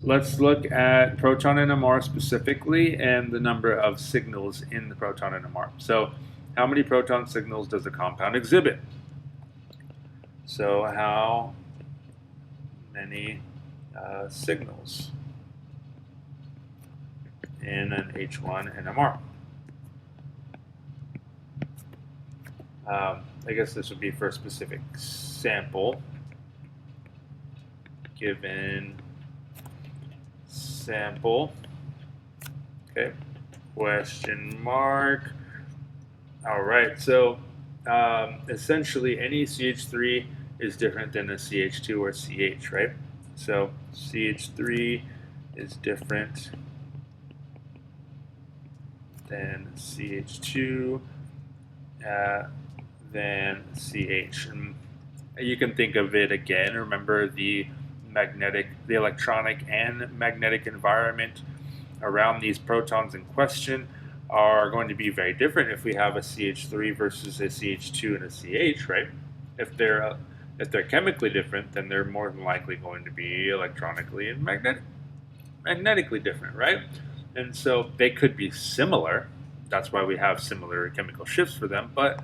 let's look at proton NMR specifically and the number of signals in the proton NMR. So how many proton signals does a compound exhibit? So how many signals in an H1 NMR? I guess this would be for a specific sample. Given sample, okay, question mark. All right, so essentially any CH3 is different than a CH2 or CH, right? So CH3 is different than CH2 than CH. And you can think of it again. Remember the electronic and magnetic environment around these protons in question are going to be very different if we have a CH3 versus a CH2 and a CH, right? If they're chemically different, then they're more than likely going to be electronically and magnetically different, right? And so they could be similar. That's why we have similar chemical shifts for them, but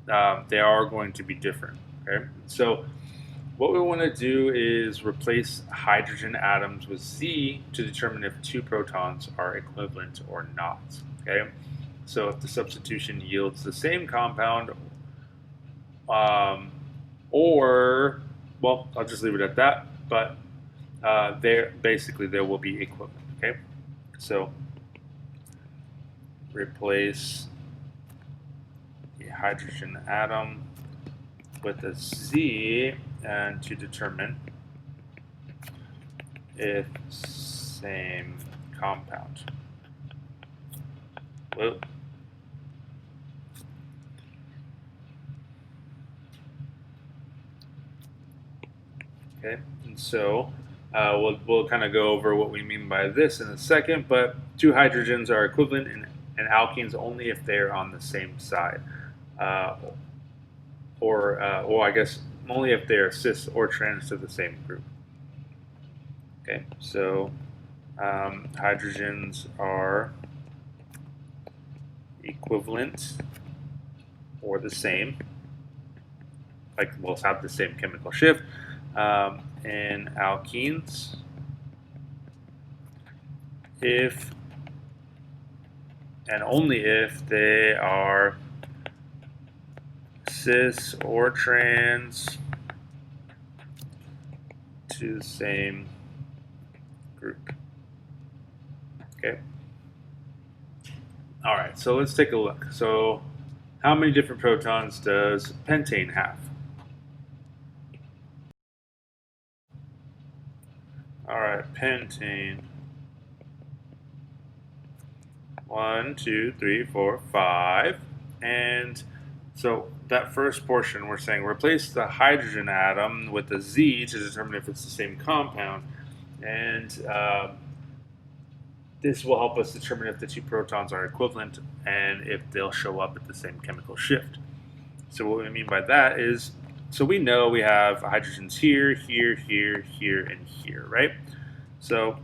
they are going to be different. Okay, so what we want to do is replace hydrogen atoms with Z to determine if two protons are equivalent or not. Okay, so if the substitution yields the same compound, or, well, I'll just leave it at that, but there will be equivalent. Okay, so replace the hydrogen atom with a Z and to determine if same compound. Whoa. Okay, and so we'll kind of go over what we mean by this in a second, but two hydrogens are equivalent in alkenes only if they're on the same side. Or I guess only if they are cis or trans to the same group. Okay, so hydrogens are equivalent or the same, like we'll have the same chemical shift in alkenes if and only if they are cis or trans to the same group. Okay. All right, so let's take a look. So how many different protons does pentane have? All right, pentane. 1, 2, 3, 4, 5. And so that first portion, we're saying replace the hydrogen atom with a Z to determine if it's the same compound. And this will help us determine if the two protons are equivalent and if they'll show up at the same chemical shift. So what we mean by that is, so we know we have hydrogens here, here, here, here, and here, right? So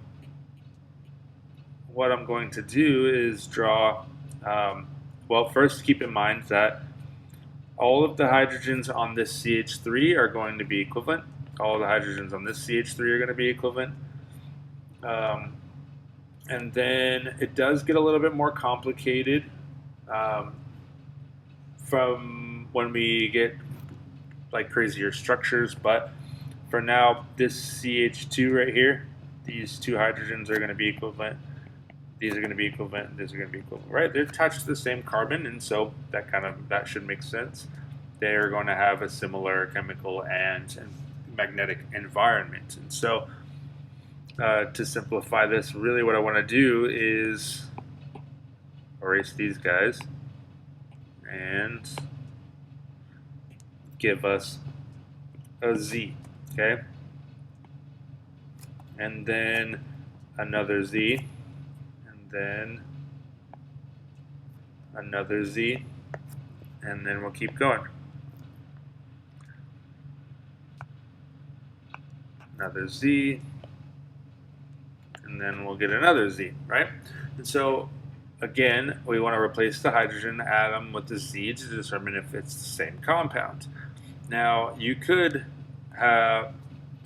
what I'm going to do is draw, well, first keep in mind that all of the hydrogens on this CH3 are going to be equivalent. All the hydrogens on this CH3 are going to be equivalent. And then it does get a little bit more complicated from when we get like crazier structures, but for now, this CH2 right here, these two hydrogens are going to be equivalent. These are going to be equivalent. These are going to be equivalent, right? They're attached to the same carbon, and so that should make sense. They're going to have a similar chemical and magnetic environment, and so to simplify this, really what I want to do is erase these guys and give us a Z, okay? And then another Z, and then another Z, and then we'll keep going. Another Z, then we'll get another Z, right? And so again, we want to replace the hydrogen atom with the Z to determine if it's the same compound. Now, you could have,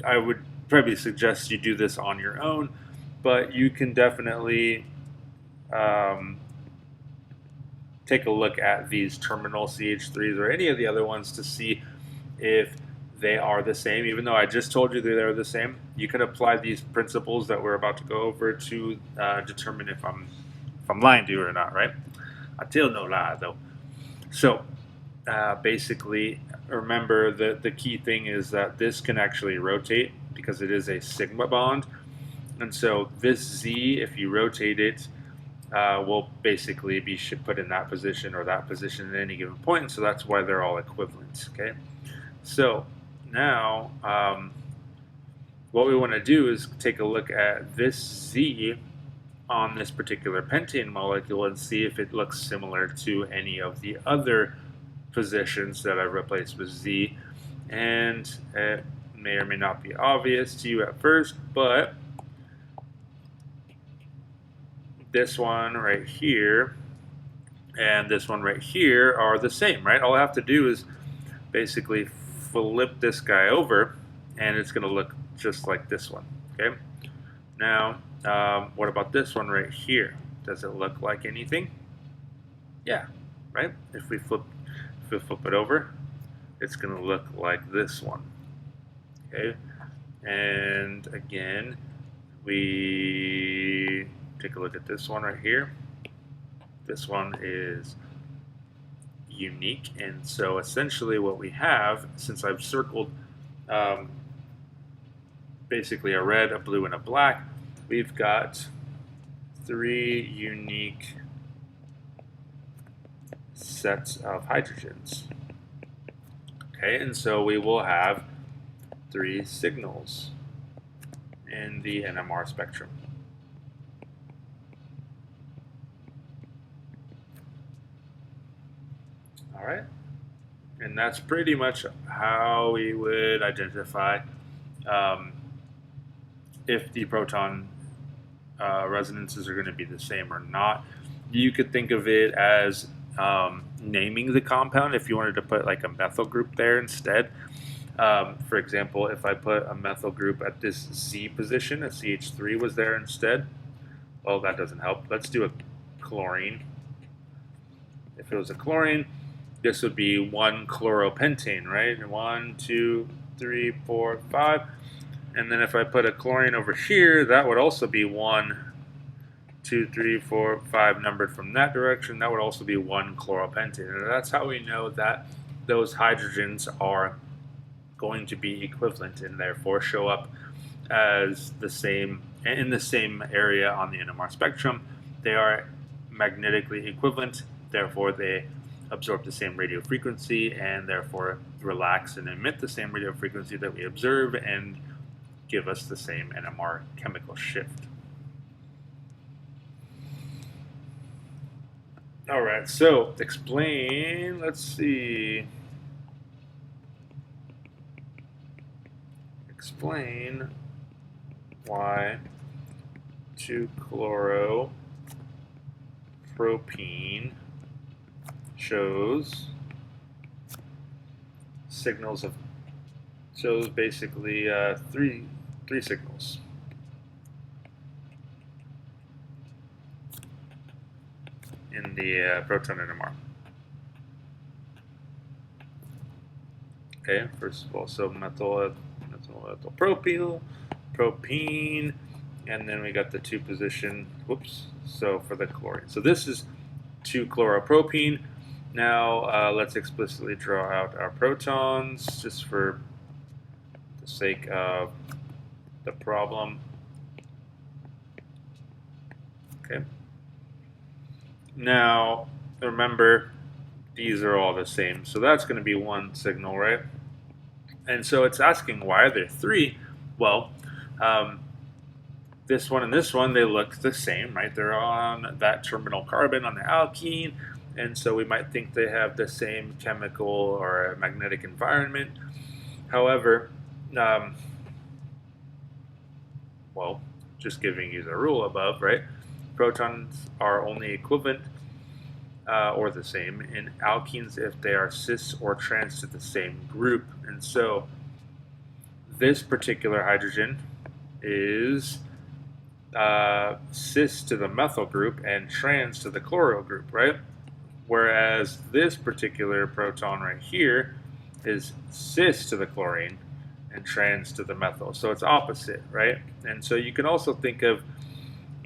I would probably suggest you do this on your own, but you can definitely take a look at these terminal CH3s or any of the other ones to see if they are the same. Even though I just told you that they're the same, you can apply these principles that we're about to go over to determine if I'm lying to you or not, right? I tell no lie, though. So basically, remember that the key thing is that this can actually rotate because it is a sigma bond. And so this Z, if you rotate it, will basically be put in that position or that position at any given point. And so that's why they're all equivalent, okay? So now what we want to do is take a look at this Z on this particular pentane molecule and see if it looks similar to any of the other positions that I've replaced with Z. And it may or may not be obvious to you at first, but this one right here and this one right here are the same, right? All I have to do is basically flip this guy over and it's going to look just like this one, okay? Now, what about this one right here? Does it look like anything? Yeah, right? If we flip it over, it's going to look like this one, okay? And again, we take a look at this one right here. This one is unique, and so essentially what we have, since I've circled basically a red, a blue, and a black, we've got 3 unique sets of hydrogens. Okay, and so we will have 3 signals in the NMR spectrum. All right, and that's pretty much how we would identify if the proton resonances are going to be the same or not. You could think of it as naming the compound if you wanted to put like a methyl group there instead. For example, if I put a methyl group at this Z position, a CH3 was there instead, well, that doesn't help. Let's do a chlorine. If it was a chlorine, this would be 1 chloropentane, right? 1, 2, 3, 4, 5. And then if I put a chlorine over here, that would also be 1, 2, 3, 4, 5 numbered from that direction. That would also be 1 chloropentane. And that's how we know that those hydrogens are going to be equivalent and therefore show up as the same in the same area on the NMR spectrum. They are magnetically equivalent, therefore they absorb the same radio frequency and therefore relax and emit the same radio frequency that we observe and give us the same NMR chemical shift. All right, so explain, let's see. Explain why 2-chloropropene shows basically three signals. In the proton NMR. Okay, first of all, so methyl propyl, propene, and then we got the 2 position, so for the chlorine. So this is 2-chloropropene. Now let's explicitly draw out our protons just for the sake of the problem. Okay. Now, remember, these are all the same. So that's going to be 1 signal, right? And so it's asking, why are there 3? Well, this one and this one, they look the same, right? They're on that terminal carbon on the alkene. And so we might think they have the same chemical or magnetic environment. However, well, just giving you the rule above, right? Protons are only equivalent or the same in alkenes if they are cis or trans to the same group. And so this particular hydrogen is cis to the methyl group and trans to the chloral group, right? Whereas this particular proton right here is cis to the chlorine and trans to the methyl. So it's opposite, right? And so you can also think of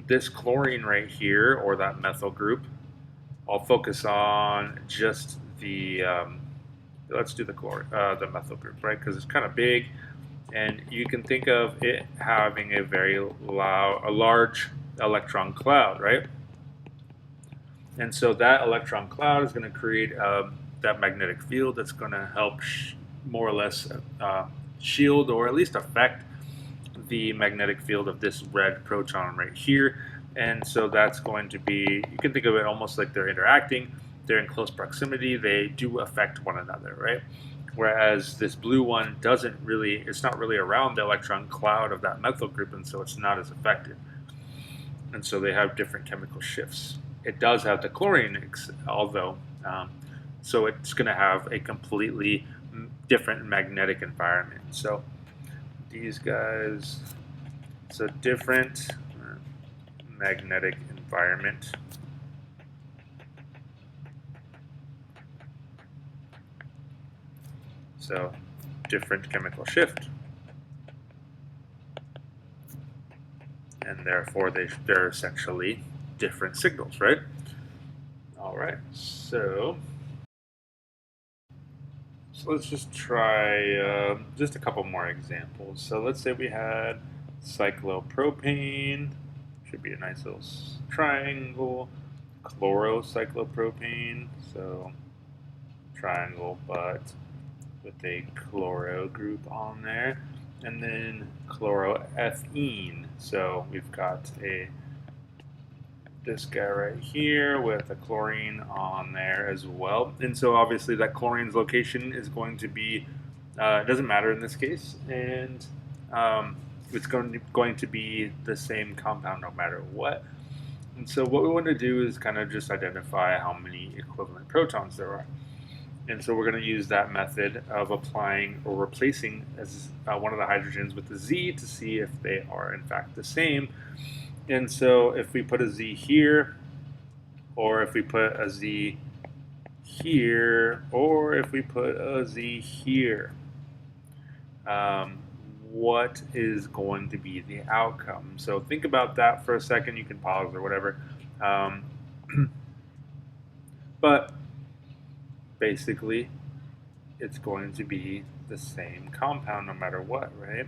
this chlorine right here, or that methyl group. I'll focus on just the, let's do the methyl group, right? Because it's kind of big, and you can think of it having a very large electron cloud, right? And so that electron cloud is going to create that magnetic field that's going to help more or less shield or at least affect the magnetic field of this red proton right here. And so that's going to be, you can think of it almost like they're interacting, they're in close proximity, they do affect one another, right? Whereas this blue one doesn't really, it's not really around the electron cloud of that methyl group, and so it's not as affected. And so they have different chemical shifts. It does have the chlorine, although, so it's going to have a completely different magnetic environment. So these guys, so different magnetic environment. So different chemical shift. And therefore they're essentially different signals, right? All right, so let's just try just a couple more examples. So let's say we had cyclopropane, should be a nice little triangle, chlorocyclopropane, so triangle but with a chloro group on there, and then chloroethene. So we've got this guy right here with a chlorine on there as well. And so obviously that chlorine's location is going to be, it doesn't matter in this case, and it's going to be the same compound no matter what. And so what we want to do is kind of just identify how many equivalent protons there are. And so we're going to use that method of applying or replacing as one of the hydrogens with a Z to see if they are in fact the same. And so if we put a Z here, or if we put a Z here, or if we put a Z here, what is going to be the outcome? So think about that for a second. You can pause or whatever. But basically, it's going to be the same compound no matter what, right?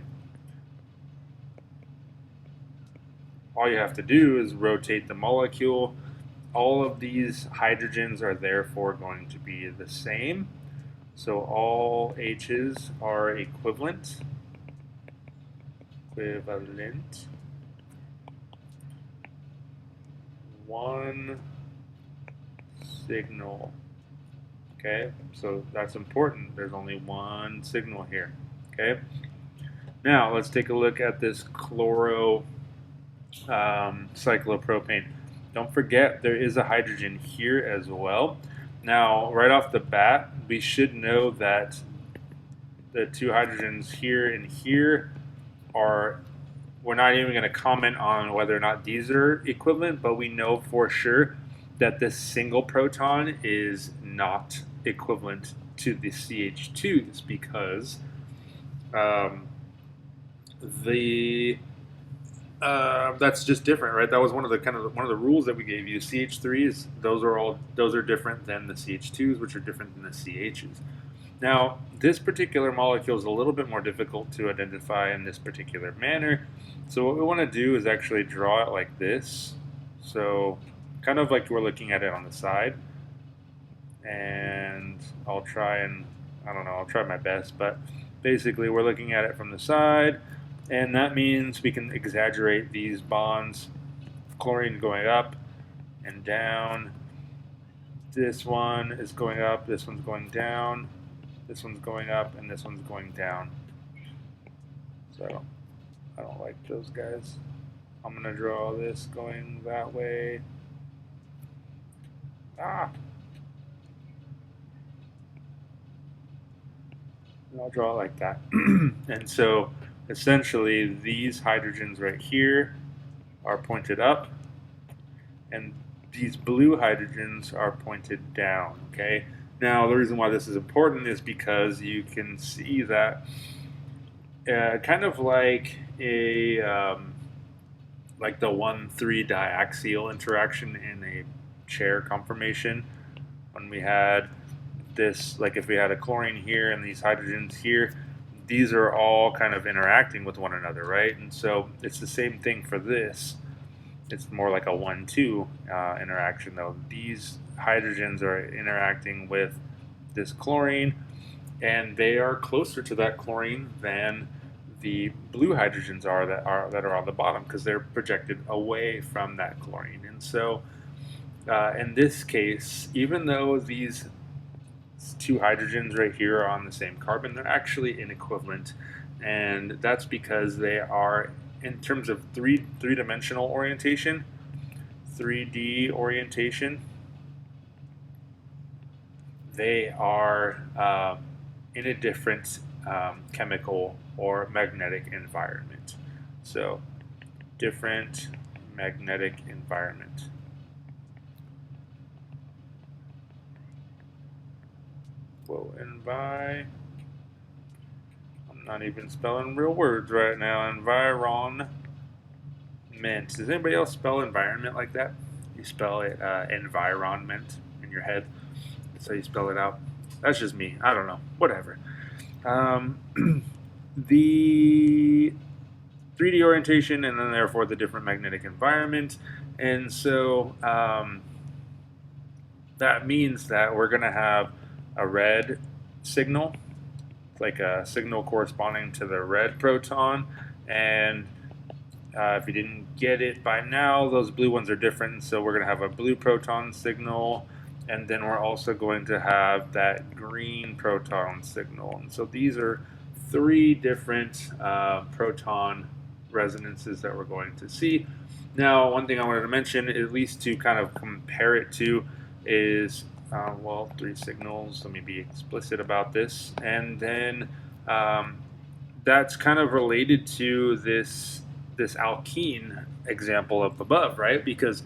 All you have to do is rotate the molecule. All of these hydrogens are therefore going to be the same. So all H's are equivalent. One signal. Okay, so that's important. There's only one signal here. Okay, now let's take a look at this cyclopropane. Don't forget there is a hydrogen here as well. Now, right off the bat, we should know that the two hydrogens here and here are, we're not even going to comment on whether or not these are equivalent, but we know for sure that this single proton is not equivalent to the CH2s because that's just different, right? That was one of the rules that we gave you. CH3s, those are different than the CH2s, which are different than the CHs. Now, this particular molecule is a little bit more difficult to identify in this particular manner. So what we want to do is actually draw it like this. So kind of like we're looking at it on the side. And I'll try my best, but basically we're looking at it from the side, and that means we can exaggerate these bonds. Chlorine going up and down. This one is going up, this one's going down, this one's going up, and this one's going down. So I don't like those guys. I'm going to draw this going that way. And I'll draw it like that. And so essentially these hydrogens right here are pointed up, and these blue hydrogens are pointed down, okay? Now, the reason why this is important is because you can see that kind of like like the 1,3 diaxial interaction in a chair conformation, when we had this, like if we had a chlorine here and these hydrogens here, these are all kind of interacting with one another, right? And so it's the same thing for this. It's more like a 1,2 interaction, though. These hydrogens are interacting with this chlorine, and they are closer to that chlorine than the blue hydrogens are that are on the bottom, because they're projected away from that chlorine. And so in this case, even though these two hydrogens right here are on the same carbon, they're actually inequivalent, and that's because they are, in terms of three-dimensional orientation, 3D orientation, they are in a different chemical or magnetic environment. So, different magnetic environment. I'm not even spelling real words right now. Environment. Does anybody else spell environment like that? You spell it environment in your head. That's how you spell it out. That's just me. I don't know. Whatever. The 3D orientation, and then therefore the different magnetic environment. And so that means that we're going to have a red signal, like a signal corresponding to the red proton. And if you didn't get it by now, those blue ones are different. So we're going to have a blue proton signal, and then we're also going to have that green proton signal. And so these are three different proton resonances that we're going to see. Now, one thing I wanted to mention, at least to kind of compare it to, is well, three signals. Let me be explicit about this. And then that's kind of related to this alkene example up above, right? Because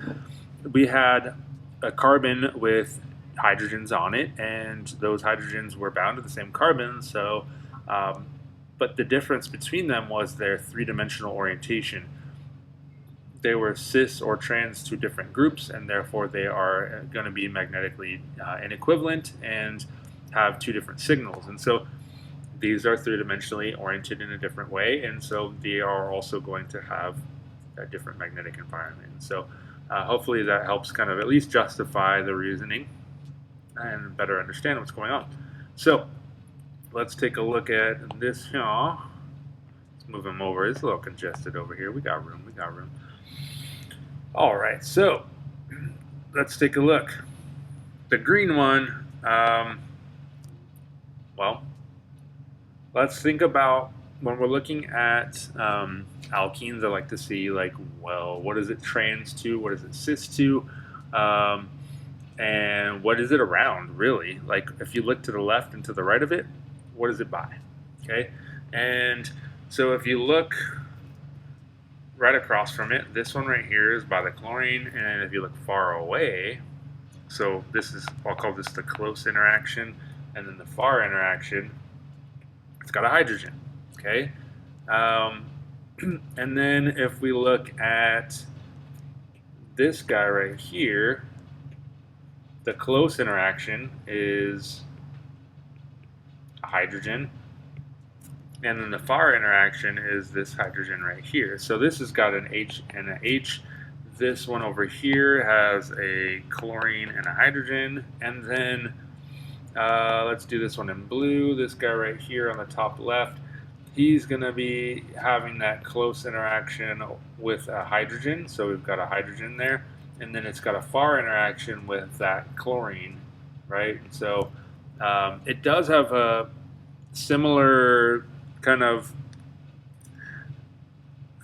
we had a carbon with hydrogens on it, and those hydrogens were bound to the same carbon. So, but the difference between them was their three-dimensional orientation. They were cis or trans to different groups, and therefore they are going to be magnetically inequivalent and have two different signals. And so these are three-dimensionally oriented in a different way, and so they are also going to have a different magnetic environment. So hopefully that helps kind of at least justify the reasoning and better understand what's going on. So let's take a look at this here. Let's move them over. It's a little congested over here. We got room. All right, so let's take a look. The green one, well, let's think about when we're looking at alkenes. I like to see, like, well, what is it trans to? What is it cis to? And what is it around, really? Like, if you look to the left and to the right of it, what is it by? Okay, and so if you look right across from it, this one right here is by the chlorine, and if you look far away, so this is, I'll call this the close interaction, and then the far interaction, it's got a hydrogen, okay? And then if we look at this guy right here, the close interaction is a hydrogen, and then the far interaction is this hydrogen right here. So this has got an H and an H. This one over here has a chlorine and a hydrogen. And then let's do this one in blue. This guy right here on the top left, he's going to be having that close interaction with a hydrogen. So we've got a hydrogen there. And then it's got a far interaction with that chlorine, right? So it does have a similar kind of,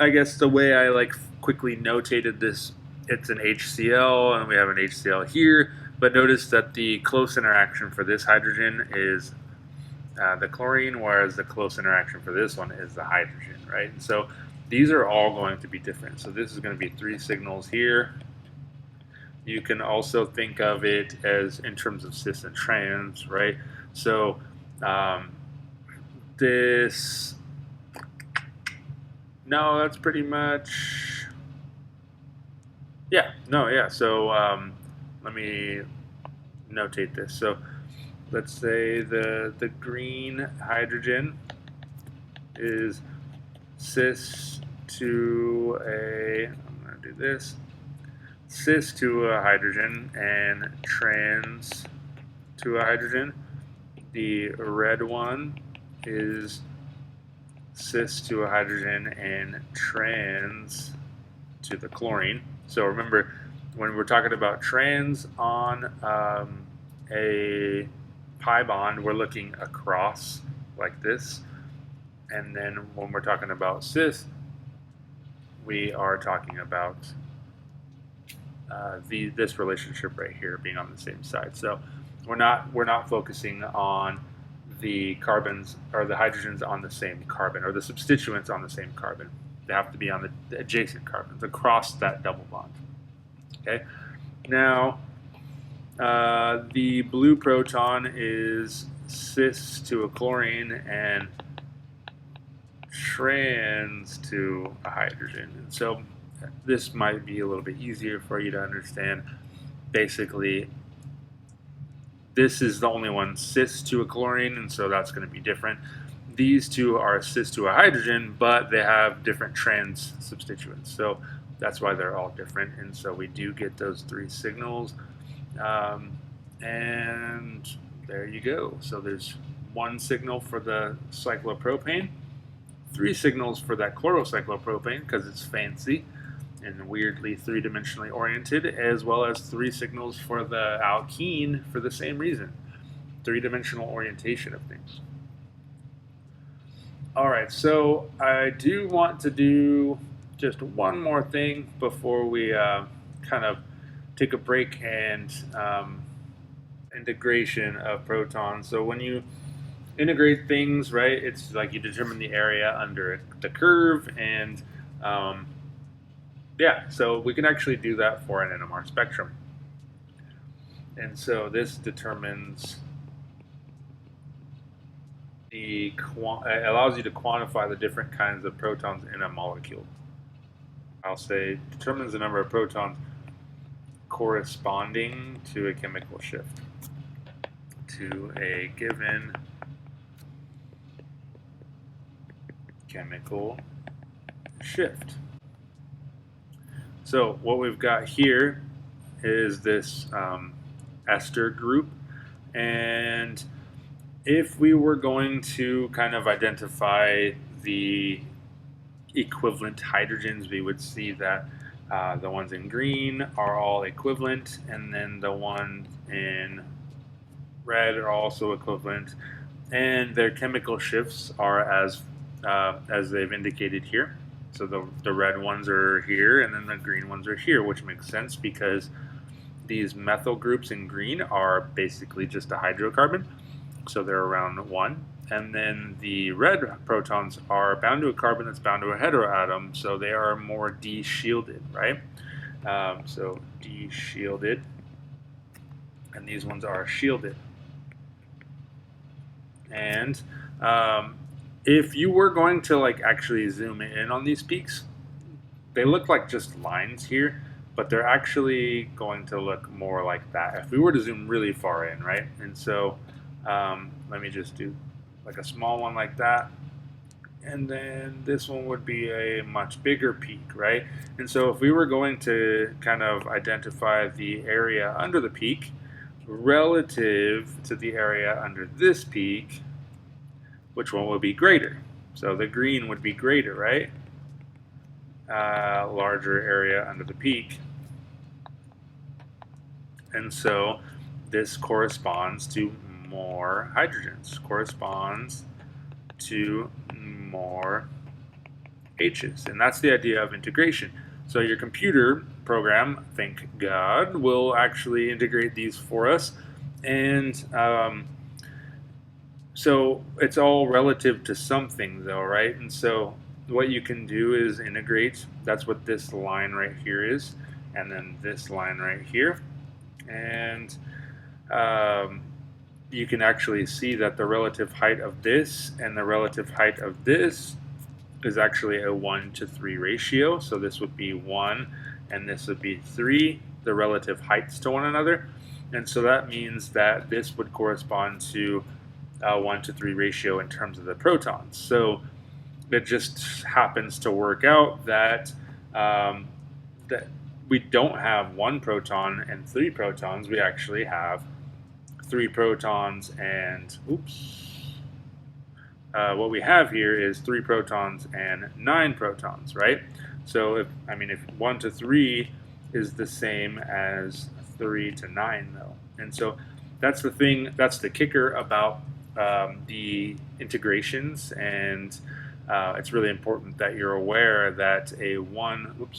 I guess the way I like quickly notated this. It's an HCl, and we have an HCl here, but notice that the close interaction for this hydrogen is the chlorine, whereas the close interaction for this one is the hydrogen, right? And so these are all going to be different. So this is going to be 3 signals here. You can also think of it as in terms of cis and trans, right? So this, no, that's pretty much, yeah, no, yeah. So let me notate this. So let's say the green hydrogen is cis to a, I'm going to do this, cis to a hydrogen and trans to a hydrogen. The red one is cis to a hydrogen and trans to the chlorine. So remember, when we're talking about trans on a pi bond, we're looking across like this. And then when we're talking about cis, we are talking about this relationship right here being on the same side. So we're not focusing on the carbons or the hydrogens on the same carbon or the substituents on the same carbon. They have to be on the adjacent carbons across that double bond. Okay. Now the blue proton is cis to a chlorine and trans to a hydrogen, and so this might be a little bit easier for you to understand. Basically, this is the only one cis to a chlorine, and so that's going to be different. These two are cis to a hydrogen, but they have different trans substituents, so that's why they're all different. And so we do get those 3 signals, and there you go. So there's 1 signal for the cyclopropane, 3 signals for that chlorocyclopropane because it's fancy and weirdly 3-dimensionally oriented, as well as 3 signals for the alkene for the same reason, 3-dimensional orientation of things. All right, so I do want to do just one more thing before we kind of take a break and integration of protons. So when you integrate things, right, it's like you determine the area under the curve, and yeah, so we can actually do that for an NMR spectrum. And so this determines it allows you to quantify the different kinds of protons in a molecule. I'll say determines the number of protons corresponding to a chemical shift to a given chemical shift. So what we've got here is this ester group, and if we were going to kind of identify the equivalent hydrogens, we would see that the ones in green are all equivalent, and then the ones in red are also equivalent, and their chemical shifts are as they've indicated here. So the red ones are here, and then the green ones are here, which makes sense because these methyl groups in green are basically just a hydrocarbon, so they're around 1. And then the red protons are bound to a carbon that's bound to a heteroatom, so they are more de-shielded, right? So de-shielded, and these ones are shielded. And if you were going to like actually zoom in on these peaks, they look like just lines here, but they're actually going to look more like that if we were to zoom really far in, right? And so let me just do like a small one like that, and then this one would be a much bigger peak, right? And so if we were going to kind of identify the area under the peak relative to the area under this peak, which one would be greater? So the green would be greater, right? Larger area under the peak. And so this corresponds to more hydrogens, corresponds to more H's. And that's the idea of integration. So your computer program, thank God, will actually integrate these for us. And so it's all relative to something, though, right? And so what you can do is integrate. That's what this line right here is, and then this line right here. And you can actually see that the relative height of this and the relative height of this is actually a 1:3 ratio. So this would be 1 and this would be 3, the relative heights to one another. And so that means that this would correspond to a 1:3 ratio in terms of the protons. So it just happens to work out that that we don't have 1 proton and 3 protons. We actually have 3 protons and what we have here is 3 protons and 9 protons, right? So if 1 to 3 is the same as 3 to 9, though, and so that's the thing. That's the kicker about the integrations, and it's really important that you're aware that a 1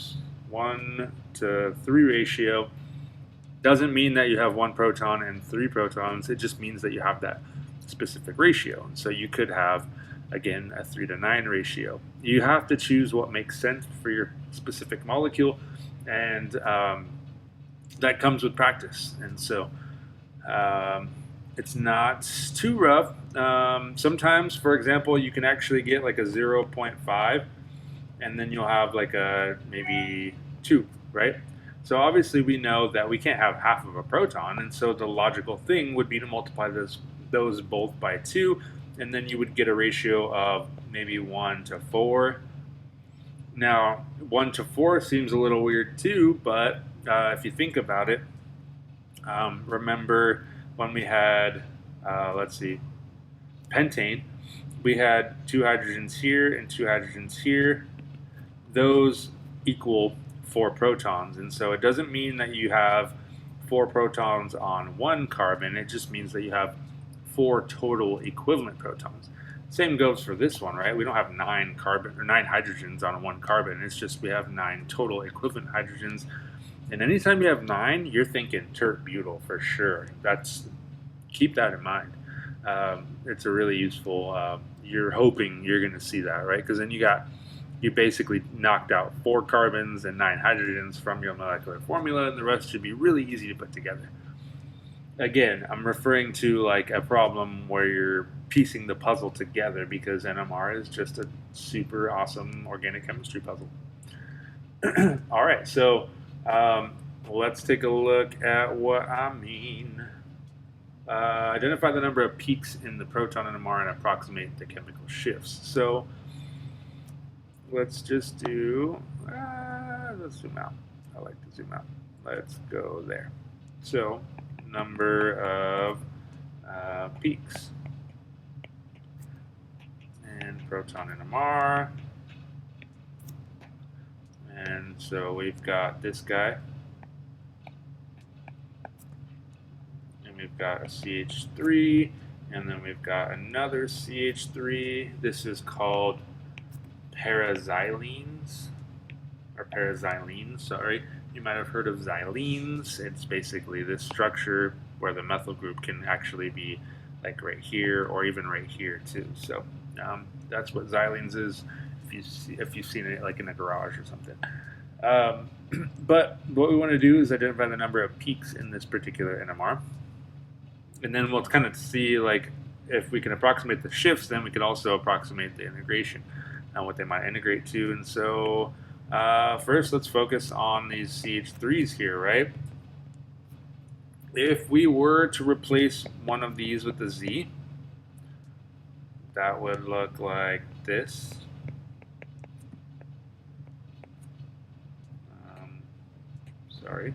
to 3 ratio doesn't mean that you have 1 proton and 3 protons. It just means that you have that specific ratio. And so you could have, again, a 3 to 9 ratio. You have to choose what makes sense for your specific molecule, and that comes with practice. And so it's not too rough. Sometimes, for example, you can actually get like a 0.5, and then you'll have like a maybe 2, right? So obviously we know that we can't have half of a proton, and so the logical thing would be to multiply those both by 2, and then you would get a ratio of maybe 1 to 4. Now, 1 to 4 seems a little weird too, but if you think about it, remember when we had, let's see, pentane, we had 2 hydrogens here and 2 hydrogens here. Those equal 4 protons, and so it doesn't mean that you have 4 protons on 1 carbon. It just means that you have 4 total equivalent protons. Same goes for this one, right? We don't have 9 carbon or 9 hydrogens on 1 carbon. It's just we have 9 total equivalent hydrogens. And anytime you have 9, you're thinking tert-butyl for sure. Keep that in mind. It's a really useful. You're hoping you're going to see that, right? Because then you basically knocked out 4 carbons and 9 hydrogens from your molecular formula, and the rest should be really easy to put together. Again, I'm referring to like a problem where you're piecing the puzzle together, because NMR is just a super awesome organic chemistry puzzle. All right, so let's take a look at what I mean. Identify the number of peaks in the proton NMR and approximate the chemical shifts. So let's just do, let's zoom out. I like to zoom out. Let's go there. So number of peaks and proton NMR. And so we've got this guy, and we've got a CH3, and then we've got another CH3. This is called paraxylenes, or paraxylene, sorry. You might have heard of xylenes. It's basically this structure where the methyl group can actually be like right here, or even right here too. So that's what xylenes is, if you've seen it like in a garage or something. But what we want to do is identify the number of peaks in this particular NMR, and then we'll kind of see like if we can approximate the shifts, then we can also approximate the integration and what they might integrate to. And so first, let's focus on these CH3s here, right? If we were to replace one of these with a Z, that would look like this. Sorry.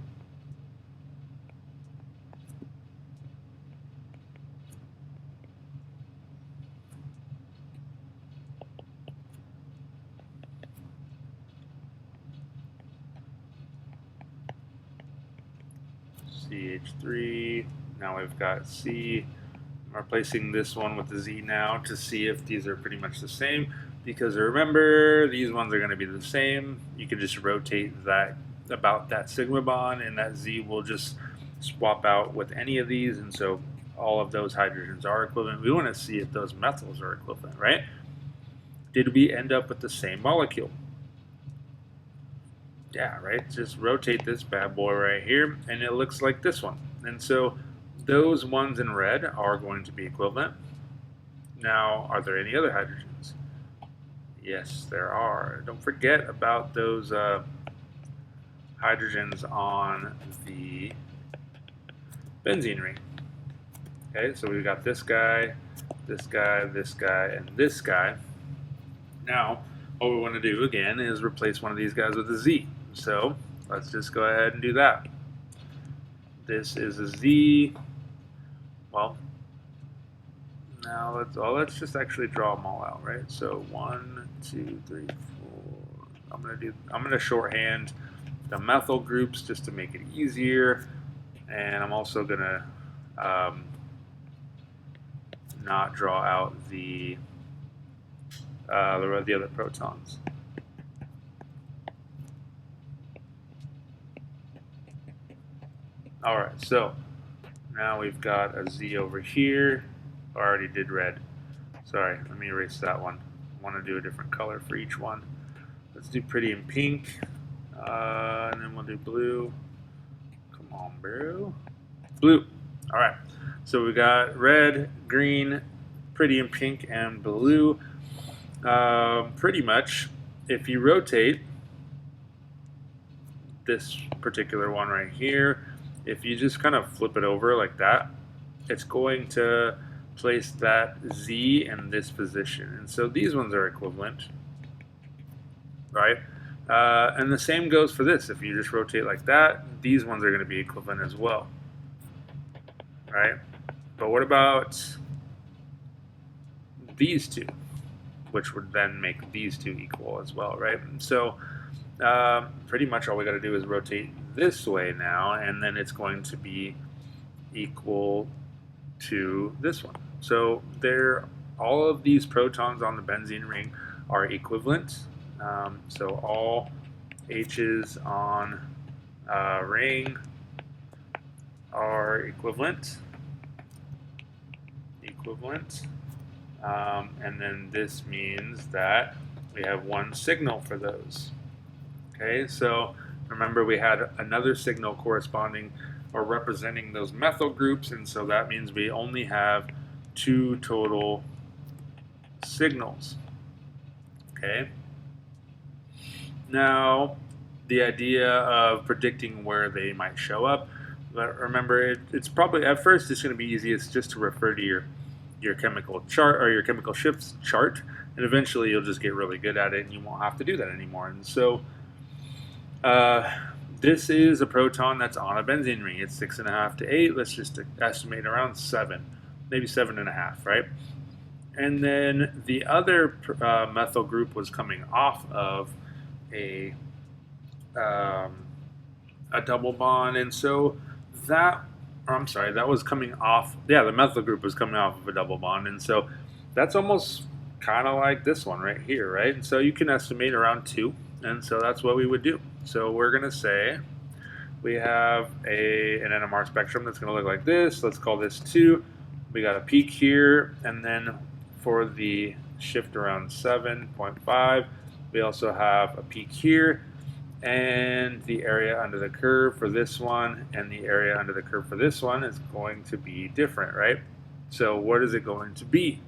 CH3, now we've got C. I'm replacing this one with the Z now to see if these are pretty much the same. because remember, these ones are going to be the same. You can just rotate that about that sigma bond, and that Z will just swap out with any of these, and so all of those hydrogens are equivalent. We want to see if those methyls are equivalent, right? Did we end up with the same molecule? Yeah, right? Just rotate this bad boy right here, and it looks like this one. And so those ones in red are going to be equivalent. Now, are there any other hydrogens? Yes, there are. Don't forget about those hydrogens on the benzene ring. Okay, so we've got this guy, this guy, this guy, and this guy. Now, what we want to do again is replace one of these guys with a Z. So let's just go ahead and do that. This is a Z. Well, now let's just actually draw them all out, right? So 1, 2, 3, 4. I'm gonna shorthand the methyl groups just to make it easier, and I'm also gonna not draw out the other protons. All right, so now we've got a Z over here. I already did red. Sorry, let me erase that one. I want to do a different color for each one. Let's do pretty in pink, and then we'll do blue. Come on, bro. Blue. All right, so we got red, green, pretty in pink, and blue. Pretty much, if you rotate this particular one right here, if you just kind of flip it over like that, it's going to place that Z in this position. And so these ones are equivalent, right? And the same goes for this. If you just rotate like that, these ones are going to be equivalent as well, right? But what about these two, which would then make these two equal as well, right? So pretty much all we got to do is rotate this way now, and then it's going to be equal to this one. So all of these protons on the benzene ring are equivalent. So all H's on ring are equivalent. And then this means that we have one signal for those. Okay, so remember we had another signal corresponding or representing those methyl groups, and so that means we only have 2 total signals. Okay. Now, the idea of predicting where they might show up, but remember it's probably at first it's going to be easiest just to refer to your chemical chart or your chemical shifts chart, and eventually you'll just get really good at it and you won't have to do that anymore. And so this is a proton that's on a benzene ring. It's 6.5 to 8. Let's just estimate around 7, maybe 7.5, right? And then the other methyl group was coming off of a double bond, and so that was coming off. Yeah, the methyl group was coming off of a double bond, and so that's almost kind of like this one right here, right? And so you can estimate around 2, and so that's what we would do. So we're going to say we have an NMR spectrum that's going to look like this. Let's call this 2. We got a peak here, and then for the shift around 7.5, we also have a peak here, and the area under the curve for this one and the area under the curve for this one is going to be different, right? So what is it going to be?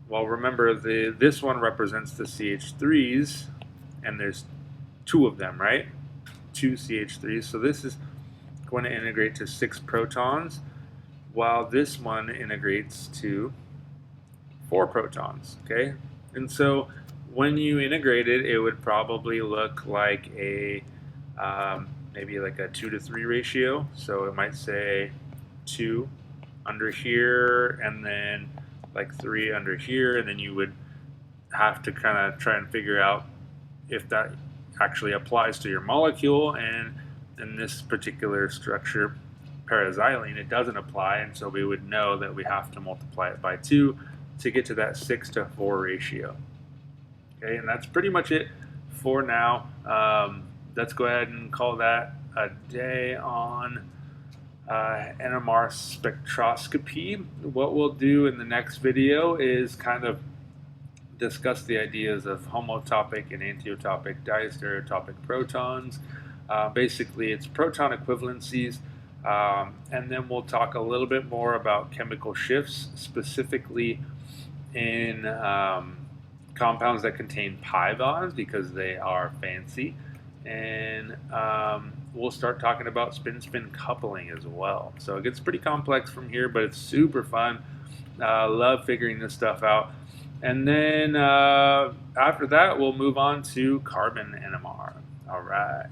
Well, remember this one represents the CH3s, and there's 2 of them, right? 2 CH3s. So this is going to integrate to 6 protons, while this one integrates to 4 protons, okay? And so when you integrate it, it would probably look like a maybe like a 2 to 3 ratio. So it might say 2 under here, and then like 3 under here, and then you would have to kind of try and figure out if that actually applies to your molecule. And in this particular structure, paraxylene, it doesn't apply, and so we would know that we have to multiply it by 2 to get to that 6 to 4 ratio. Okay, and that's pretty much it for now. Let's go ahead and call that a day on NMR spectroscopy. What we'll do in the next video is kind of discuss the ideas of homotopic and antiotopic diastereotopic protons. Basically, it's proton equivalencies. And then we'll talk a little bit more about chemical shifts, specifically in compounds that contain pi bonds because they are fancy. And we'll start talking about spin-spin coupling as well. So it gets pretty complex from here, but it's super fun. Love figuring this stuff out. And then after that, we'll move on to carbon NMR. All right.